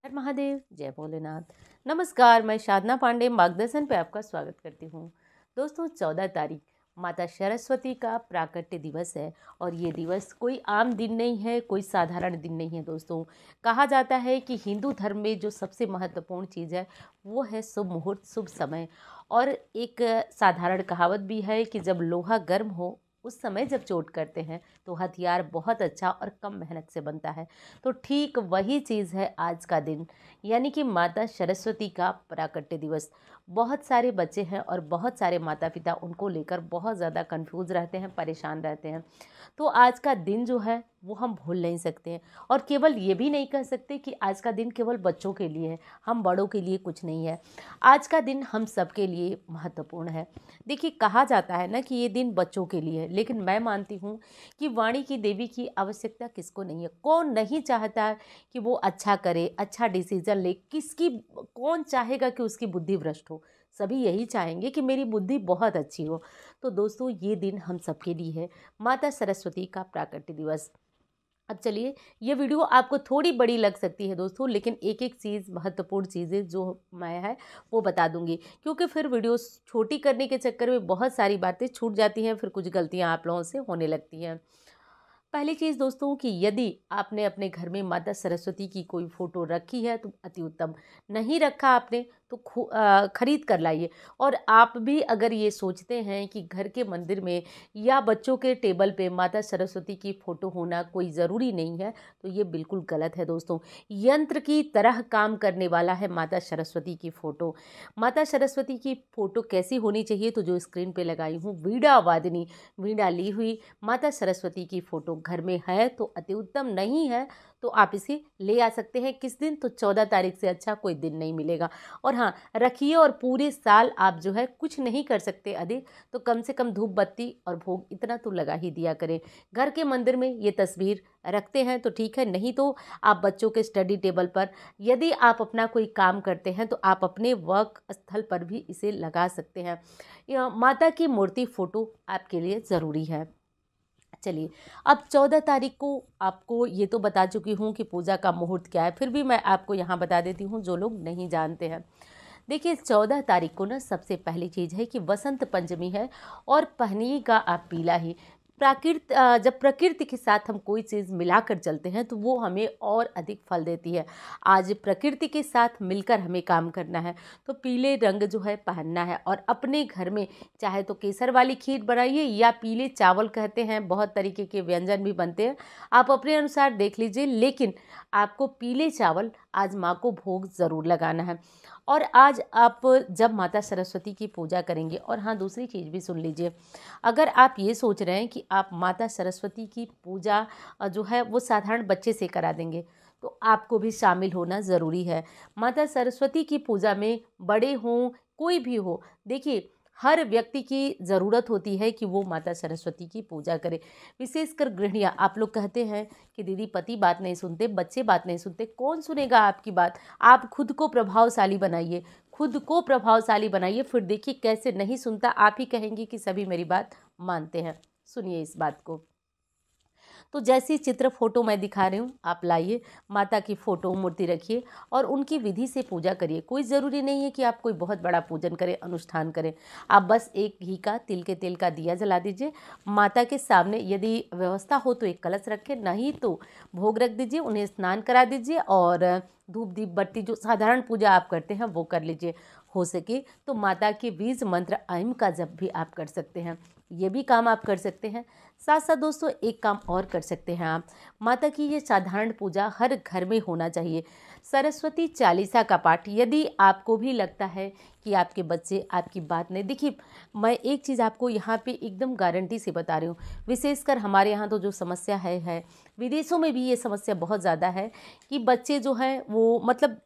हर महादेव, जय भोलेनाथ। नमस्कार, मैं साधना पांडे मार्गदर्शन पे आपका स्वागत करती हूँ। दोस्तों, 14 तारीख माता सरस्वती का प्राकट्य दिवस है और ये दिवस कोई आम दिन नहीं है, कोई साधारण दिन नहीं है। दोस्तों, कहा जाता है कि हिंदू धर्म में जो सबसे महत्वपूर्ण चीज़ है वो है शुभ मुहूर्त, शुभ समय। और एक साधारण कहावत भी है कि जब लोहा गर्म हो उस समय जब चोट करते हैं तो हथियार बहुत अच्छा और कम मेहनत से बनता है। तो ठीक वही चीज़ है आज का दिन, यानी कि माता सरस्वती का प्राकट्य दिवस। बहुत सारे बच्चे हैं और बहुत सारे माता पिता उनको लेकर बहुत ज़्यादा कंफ्यूज रहते हैं, परेशान रहते हैं। तो आज का दिन जो है वो हम भूल नहीं सकते हैं। और केवल ये भी नहीं कह सकते कि आज का दिन केवल बच्चों के लिए है, हम बड़ों के लिए कुछ नहीं है। आज का दिन हम सबके लिए महत्वपूर्ण है। देखिए, कहा जाता है ना कि ये दिन बच्चों के लिए है, लेकिन मैं मानती हूँ कि वाणी की देवी की आवश्यकता किसको नहीं है। कौन नहीं चाहता कि वो अच्छा करे, अच्छा डिसीजन ले। कौन चाहेगा कि उसकी बुद्धि भ्रष्ट हो। सभी यही चाहेंगे कि मेरी बुद्धि बहुत अच्छी हो। तो दोस्तों, ये दिन हम सबके लिए है, माता सरस्वती का प्राकट्य दिवस। अब चलिए, ये वीडियो आपको थोड़ी बड़ी लग सकती है दोस्तों, लेकिन एक एक चीज़, महत्वपूर्ण चीज़ें जो मैं है वो बता दूंगी, क्योंकि फिर वीडियो छोटी करने के चक्कर में बहुत सारी बातें छूट जाती हैं, फिर कुछ गलतियां आप लोगों से होने लगती हैं। पहली चीज़ दोस्तों, कि यदि आपने अपने घर में माता सरस्वती की कोई फ़ोटो रखी है तो अति उत्तम। नहीं रखा आपने तो खरीद कर लाइए। और आप भी अगर ये सोचते हैं कि घर के मंदिर में या बच्चों के टेबल पे माता सरस्वती की फ़ोटो होना कोई ज़रूरी नहीं है, तो ये बिल्कुल गलत है दोस्तों। यंत्र की तरह काम करने वाला है माता सरस्वती की फ़ोटो। माता सरस्वती की फ़ोटो कैसी होनी चाहिए, तो जो स्क्रीन पे लगाई हूँ, वीणा वादिनी, वीणा ली हुई माता सरस्वती की फ़ोटो घर में है तो अति उत्तम, नहीं है तो आप इसे ले आ सकते हैं। किस दिन? तो 14 तारीख से अच्छा कोई दिन नहीं मिलेगा। और हाँ, रखिए। और पूरे साल आप जो है कुछ नहीं कर सकते अधिक, तो कम से कम धूप बत्ती और भोग इतना तो लगा ही दिया करें। घर के मंदिर में ये तस्वीर रखते हैं तो ठीक है, नहीं तो आप बच्चों के स्टडी टेबल पर, यदि आप अपना कोई काम करते हैं तो आप अपने वर्क स्थल पर भी इसे लगा सकते हैं। माता की मूर्ति फ़ोटो आपके लिए ज़रूरी है। चलिए, अब 14 तारीख को आपको ये तो बता चुकी हूँ कि पूजा का मुहूर्त क्या है, फिर भी मैं आपको यहाँ बता देती हूँ जो लोग नहीं जानते हैं। देखिए, 14 तारीख को ना सबसे पहली चीज़ है कि वसंत पंचमी है और पहनिएगा आप पीला ही। जब प्रकृति के साथ हम कोई चीज़ मिलाकर चलते हैं तो वो हमें और अधिक फल देती है। आज प्रकृति के साथ मिलकर हमें काम करना है, तो पीले रंग जो है पहनना है। और अपने घर में चाहे तो केसर वाली खीर बनाइए या पीले चावल कहते हैं, बहुत तरीके के व्यंजन भी बनते हैं, आप अपने अनुसार देख लीजिए, लेकिन आपको पीले चावल आज माँ को भोग ज़रूर लगाना है। और आज आप जब माता सरस्वती की पूजा करेंगे, और हाँ, दूसरी चीज़ भी सुन लीजिए, अगर आप ये सोच रहे हैं कि आप माता सरस्वती की पूजा जो है वो साधारण बच्चे से करा देंगे, तो आपको भी शामिल होना ज़रूरी है। माता सरस्वती की पूजा में बड़े हों, कोई भी हो, देखिए, हर व्यक्ति की ज़रूरत होती है कि वो माता सरस्वती की पूजा करे। विशेषकर गृहिणियाँ, आप लोग कहते हैं कि दीदी पति बात नहीं सुनते, बच्चे बात नहीं सुनते, कौन सुनेगा आपकी बात। आप खुद को प्रभावशाली बनाइए, खुद को प्रभावशाली बनाइए, फिर देखिए कैसे नहीं सुनता, आप ही कहेंगे कि सभी मेरी बात मानते हैं। सुनिए इस बात को। तो जैसी चित्र फोटो मैं दिखा रही हूँ, आप लाइए, माता की फ़ोटो मूर्ति रखिए और उनकी विधि से पूजा करिए। कोई ज़रूरी नहीं है कि आप कोई बहुत बड़ा पूजन करें, अनुष्ठान करें। आप बस एक घी का, तिल के तेल का दिया जला दीजिए। माता के सामने यदि व्यवस्था हो तो एक कलश रखें, नहीं तो भोग रख दीजिए, उन्हें स्नान करा दीजिए और धूप दीप बत्ती जो साधारण पूजा आप करते हैं वो कर लीजिए। हो सके तो माता के बीज मंत्र ऐम का जप भी आप कर सकते हैं, ये भी काम आप कर सकते हैं। साथ साथ दोस्तों, एक काम और कर सकते हैं आप, माता की ये साधारण पूजा हर घर में होना चाहिए। सरस्वती चालीसा का पाठ, यदि आपको भी लगता है कि आपके बच्चे आपकी बात नहीं, देखिए, मैं एक चीज़ आपको यहाँ पे एकदम गारंटी से बता रही हूँ, विशेषकर हमारे यहाँ तो जो समस्या है, विदेशों में भी ये समस्या बहुत ज़्यादा है कि बच्चे जो हैं वो मतलब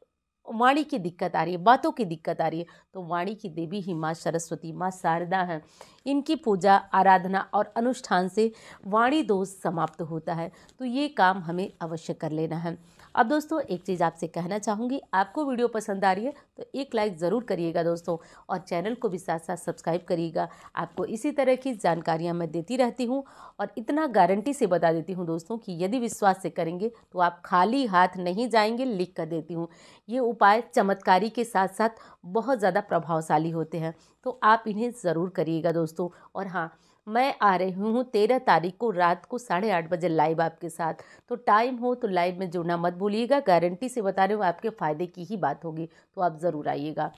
वाणी की दिक्कत आ रही है, बातों की दिक्कत आ रही है। तो वाणी की देवी ही माँ सरस्वती, माँ शारदा हैं। इनकी पूजा, आराधना और अनुष्ठान से वाणी दोष समाप्त होता है। तो ये काम हमें अवश्य कर लेना है। अब दोस्तों एक चीज़ आपसे कहना चाहूँगी, आपको वीडियो पसंद आ रही है तो एक लाइक ज़रूर करिएगा दोस्तों, और चैनल को भी साथ साथ सब्सक्राइब करिएगा। आपको इसी तरह की जानकारियाँ मैं देती रहती हूँ, और इतना गारंटी से बता देती हूँ दोस्तों कि यदि विश्वास से करेंगे तो आप खाली हाथ नहीं जाएंगे, लिख कर देती हूँ। ये उपाय चमत्कारी के साथ साथ बहुत ज़्यादा प्रभावशाली होते हैं, तो आप इन्हें ज़रूर करिएगा दोस्तों। और हाँ, मैं आ रही हूँ 13 तारीख को रात को 8:30 बजे लाइव आपके साथ, तो टाइम हो तो लाइव में जुड़ना मत भूलिएगा। गारंटी से बता रही हूँ आपके फ़ायदे की ही बात होगी, तो आप ज़रूर आइएगा।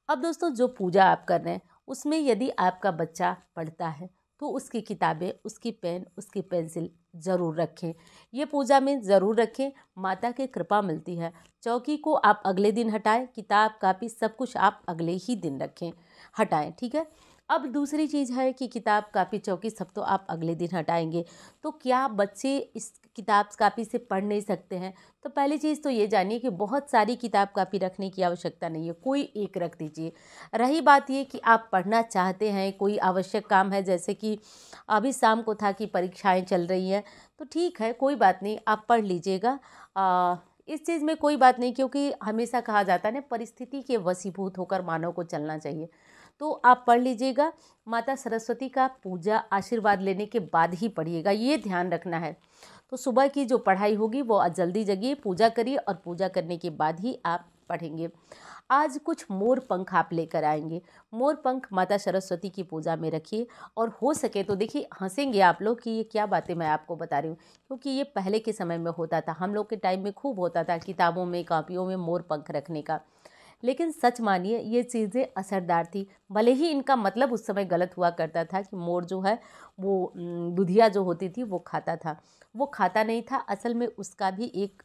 अब दोस्तों जो पूजा आप कर रहे हैं उसमें यदि आपका बच्चा पढ़ता है तो उसकी किताबें, उसकी पेन, उसकी पेंसिल ज़रूर रखें। ये पूजा में ज़रूर रखें, माता की कृपा मिलती है। चौकी को आप अगले दिन हटाएं, किताब कापी सब कुछ आप अगले ही दिन रखें, हटाएं, ठीक है। अब दूसरी चीज़ है कि किताब कापी चौकी सब तो आप अगले दिन हटाएंगे, तो क्या बच्चे इस किताब कापी से पढ़ नहीं सकते हैं? तो पहली चीज़ तो ये जानिए कि बहुत सारी किताब कापी रखने की आवश्यकता नहीं है, कोई एक रख दीजिए। रही बात ये कि आप पढ़ना चाहते हैं, कोई आवश्यक काम है, जैसे कि अभी शाम को था कि परीक्षाएं चल रही हैं, तो ठीक है, कोई बात नहीं, आप पढ़ लीजिएगा। इस चीज़ में कोई बात नहीं, क्योंकि हमेशा कहा जाता है ना, परिस्थिति के वशीभूत होकर मानव को चलना चाहिए। तो आप पढ़ लीजिएगा। माता सरस्वती का पूजा आशीर्वाद लेने के बाद ही पढ़िएगा, ये ध्यान रखना है। तो सुबह की जो पढ़ाई होगी वो आज जल्दी जगिए, पूजा करिए, और पूजा करने के बाद ही आप पढ़ेंगे। आज कुछ मोर पंख आप लेकर आएंगे। मोर पंख माता सरस्वती की पूजा में रखिए, और हो सके तो देखिए, हंसेंगे आप लोग कि ये क्या बातें मैं आपको बता रही हूँ, क्योंकि ये पहले के समय में होता था, हम लोग के टाइम में खूब होता था किताबों में, कापियों में मोर पंख रखने का। लेकिन सच मानिए ये चीज़ें असरदार थी, भले ही इनका मतलब उस समय गलत हुआ करता था कि मोर जो है वो दुधिया जो होती थी वो खाता था। वो खाता नहीं था, असल में उसका भी एक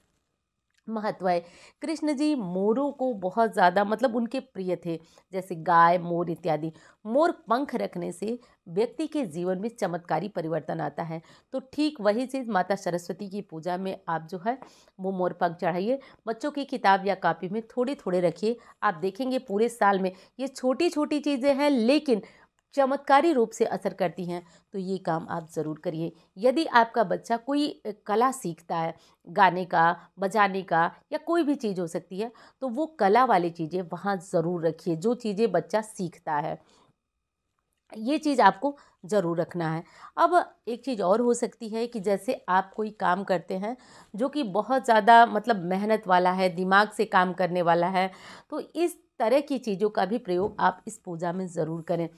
महत्व है। कृष्ण जी मोरों को बहुत ज़्यादा मतलब उनके प्रिय थे, जैसे गाय, मोर इत्यादि। मोर पंख रखने से व्यक्ति के जीवन में चमत्कारी परिवर्तन आता है। तो ठीक वही चीज़ माता सरस्वती की पूजा में आप जो है वो मोर पंख चढ़ाइए। बच्चों की किताब या कॉपी में थोड़े थोड़े रखिए, आप देखेंगे पूरे साल में ये छोटी छोटी चीज़ें हैं लेकिन चमत्कारी रूप से असर करती हैं। तो ये काम आप ज़रूर करिए। यदि आपका बच्चा कोई कला सीखता है, गाने का, बजाने का, या कोई भी चीज़ हो सकती है, तो वो कला वाली चीज़ें वहाँ ज़रूर रखिए, जो चीज़ें बच्चा सीखता है, ये चीज़ आपको ज़रूर रखना है। अब एक चीज़ और हो सकती है कि जैसे आप कोई काम करते हैं जो कि बहुत ज़्यादा मतलब मेहनत वाला है, दिमाग से काम करने वाला है, तो इस तरह की चीज़ों का भी प्रयोग आप इस पूजा में ज़रूर करें।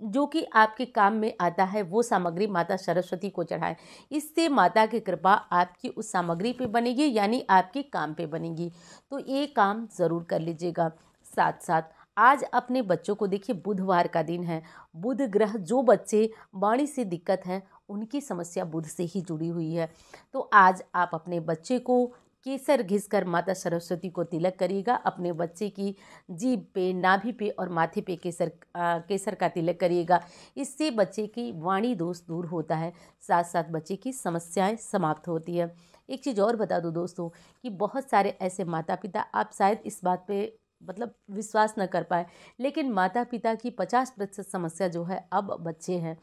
जो कि आपके काम में आता है वो सामग्री माता सरस्वती को चढ़ाएं। इससे माता की कृपा आपकी उस सामग्री पे बनेगी, यानी आपके काम पे बनेगी। तो ये काम ज़रूर कर लीजिएगा। साथ साथ आज अपने बच्चों को देखिए, बुधवार का दिन है। बुध ग्रह, जो बच्चे वाणी से दिक्कत है उनकी समस्या बुध से ही जुड़ी हुई है। तो आज आप अपने बच्चे को केसर घिसकर माता सरस्वती को तिलक करिएगा। अपने बच्चे की जीभ पे, नाभि पे और माथे पे केसर का तिलक करिएगा। इससे बच्चे की वाणी दोष दूर होता है, साथ साथ बच्चे की समस्याएं समाप्त होती है। एक चीज़ और बता दूं दोस्तों कि बहुत सारे ऐसे माता पिता, आप शायद इस बात पे मतलब विश्वास न कर पाए, लेकिन माता पिता की 50% समस्या जो है अब बच्चे हैं।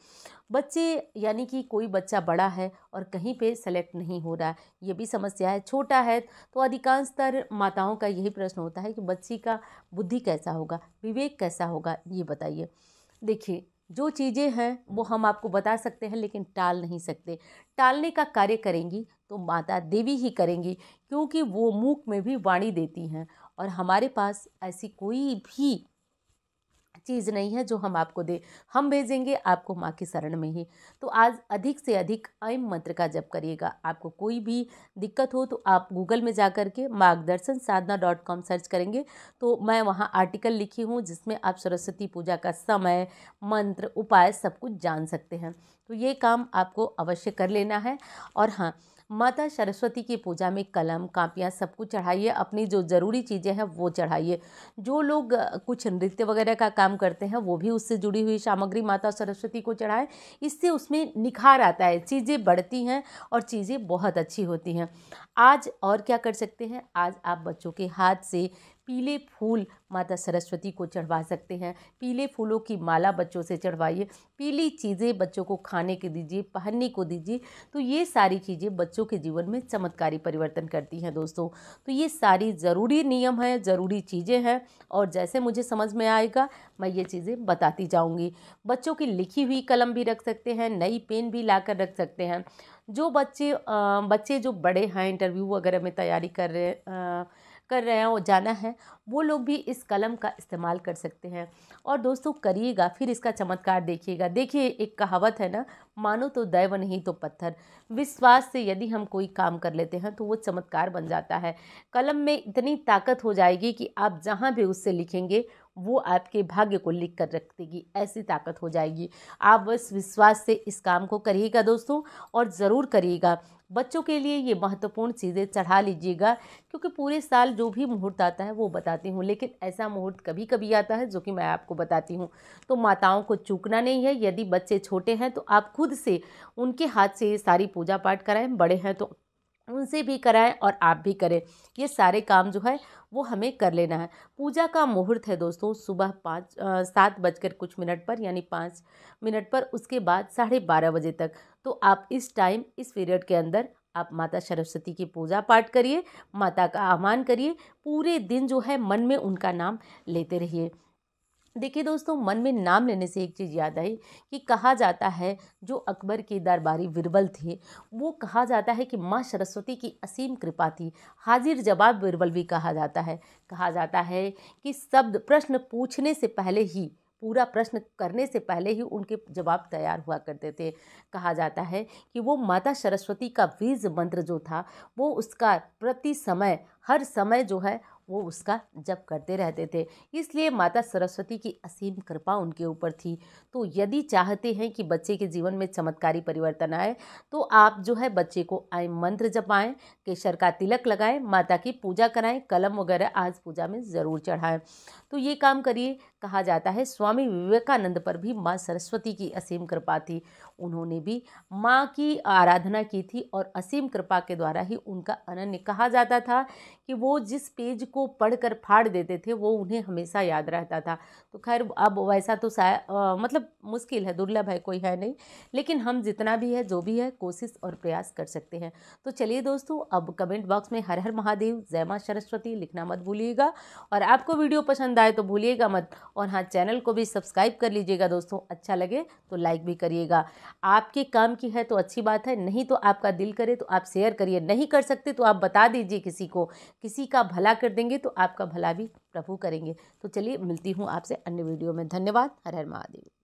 बच्चे यानी कि कोई बच्चा बड़ा है और कहीं पे सेलेक्ट नहीं हो रहा है, ये भी समस्या है। छोटा है तो अधिकांशतर माताओं का यही प्रश्न होता है कि बच्ची का बुद्धि कैसा होगा, विवेक कैसा होगा, ये बताइए। देखिए, जो चीज़ें हैं वो हम आपको बता सकते हैं लेकिन टाल नहीं सकते। टालने का कार्य करेंगी तो माता देवी ही करेंगी, क्योंकि वो मूक में भी वाणी देती हैं, और हमारे पास ऐसी कोई भी चीज़ नहीं है जो हम आपको दे। हम भेजेंगे आपको माँ की शरण में ही। तो आज अधिक से अधिक ऐम मंत्र का जप करिएगा। आपको कोई भी दिक्कत हो तो आप गूगल में जा कर के मार्गदर्शन साधना.com सर्च करेंगे तो मैं वहाँ आर्टिकल लिखी हूँ जिसमें आप सरस्वती पूजा का समय, मंत्र, उपाय सब कुछ जान सकते हैं। तो ये काम आपको अवश्य कर लेना है। और हाँ, माता सरस्वती की पूजा में कलम, कापियाँ सब कुछ चढ़ाइए। अपनी जो ज़रूरी चीज़ें हैं वो चढ़ाइए। जो लोग कुछ नृत्य वगैरह का काम करते हैं वो भी उससे जुड़ी हुई सामग्री माता सरस्वती को चढ़ाएं। इससे उसमें निखार आता है, चीज़ें बढ़ती हैं और चीज़ें बहुत अच्छी होती हैं। आज और क्या कर सकते हैं, आज आप बच्चों के हाथ से पीले फूल माता सरस्वती को चढ़वा सकते हैं। पीले फूलों की माला बच्चों से चढ़वाइए, पीली चीज़ें बच्चों को खाने के दीजिए, पहनने को दीजिए। तो ये सारी चीज़ें बच्चों के जीवन में चमत्कारी परिवर्तन करती हैं दोस्तों। तो ये सारी ज़रूरी नियम हैं, ज़रूरी चीज़ें हैं, और जैसे मुझे समझ में आएगा मैं ये चीज़ें बताती जाऊँगी। बच्चों की लिखी हुई कलम भी रख सकते हैं, नई पेन भी ला कर रख सकते हैं। जो बच्चे जो बड़े हैं, इंटरव्यू वगैरह में तैयारी कर रहे हैं और जाना है, वो लोग भी इस कलम का इस्तेमाल कर सकते हैं। और दोस्तों करिएगा, फिर इसका चमत्कार देखिएगा। देखिए, एक कहावत है ना, मानो तो दैव नहीं तो पत्थर। विश्वास से यदि हम कोई काम कर लेते हैं तो वो चमत्कार बन जाता है। कलम में इतनी ताकत हो जाएगी कि आप जहाँ भी उससे लिखेंगे वो आपके भाग्य को लिख कर रख देगी, ऐसी ताकत हो जाएगी। आप बस विश्वास से इस काम को करिएगा दोस्तों, और ज़रूर करिएगा। बच्चों के लिए ये महत्वपूर्ण चीज़ें चढ़ा लीजिएगा, क्योंकि पूरे साल जो भी मुहूर्त आता है वो बताती हूँ, लेकिन ऐसा मुहूर्त कभी कभी आता है जो कि मैं आपको बताती हूँ। तो माताओं को चूकना नहीं है। यदि बच्चे छोटे हैं तो आप खुद से उनके हाथ से ये सारी पूजा पाठ कराएं, बड़े हैं तो उनसे भी कराएं और आप भी करें। ये सारे काम जो है वो हमें कर लेना है। पूजा का मुहूर्त है दोस्तों सुबह 7:00 पर, यानी 5 मिनट पर, उसके बाद 12:30 बजे तक। तो आप इस टाइम, इस पीरियड के अंदर आप माता सरस्वती की पूजा पाठ करिए, माता का आह्वान करिए। पूरे दिन जो है मन में उनका नाम लेते रहिए। देखिए दोस्तों, मन में नाम लेने से एक चीज़ याद आई कि कहा जाता है, जो अकबर के दरबारी बिरबल थे, वो कहा जाता है कि माँ सरस्वती की असीम कृपा थी। हाजिर जवाब बिरबल भी कहा जाता है। कहा जाता है कि शब्द प्रश्न पूछने से पहले ही, पूरा प्रश्न करने से पहले ही उनके जवाब तैयार हुआ करते थे। कहा जाता है कि वो माता सरस्वती का बीज मंत्र जो था, वो उसका प्रति समय, हर समय जो है वो उसका जप करते रहते थे। इसलिए माता सरस्वती की असीम कृपा उनके ऊपर थी। तो यदि चाहते हैं कि बच्चे के जीवन में चमत्कारी परिवर्तन आए, तो आप जो है बच्चे को आय मंत्र जपाएं, केसर का तिलक लगाएं, माता की पूजा कराएं, कलम वगैरह आज पूजा में ज़रूर चढ़ाएं। तो ये काम करिए। कहा जाता है स्वामी विवेकानंद पर भी माँ सरस्वती की असीम कृपा थी। उन्होंने भी माँ की आराधना की थी और असीम कृपा के द्वारा ही उनका अनन्य, कहा जाता था कि वो जिस पेज को पढ़कर फाड़ देते थे वो उन्हें हमेशा याद रहता था। तो खैर, अब वैसा तो मतलब मुश्किल है, दुर्लभ है, कोई है नहीं, लेकिन हम जितना भी है, जो भी है, कोशिश और प्रयास कर सकते हैं। तो चलिए दोस्तों, अब कमेंट बॉक्स में हर हर महादेव, जय माँ सरस्वती लिखना मत भूलिएगा। और आपको वीडियो पसंद आए तो भूलिएगा मत। और हाँ, चैनल को भी सब्सक्राइब कर लीजिएगा दोस्तों। अच्छा लगे तो लाइक भी करिएगा। आपके काम की है तो अच्छी बात है, नहीं तो आपका दिल करे तो आप शेयर करिए। नहीं कर सकते तो आप बता दीजिए किसी को। किसी का भला कर देंगे तो आपका भला भी प्रभु करेंगे। तो चलिए, मिलती हूँ आपसे अन्य वीडियो में। धन्यवाद। हर हर महादेव।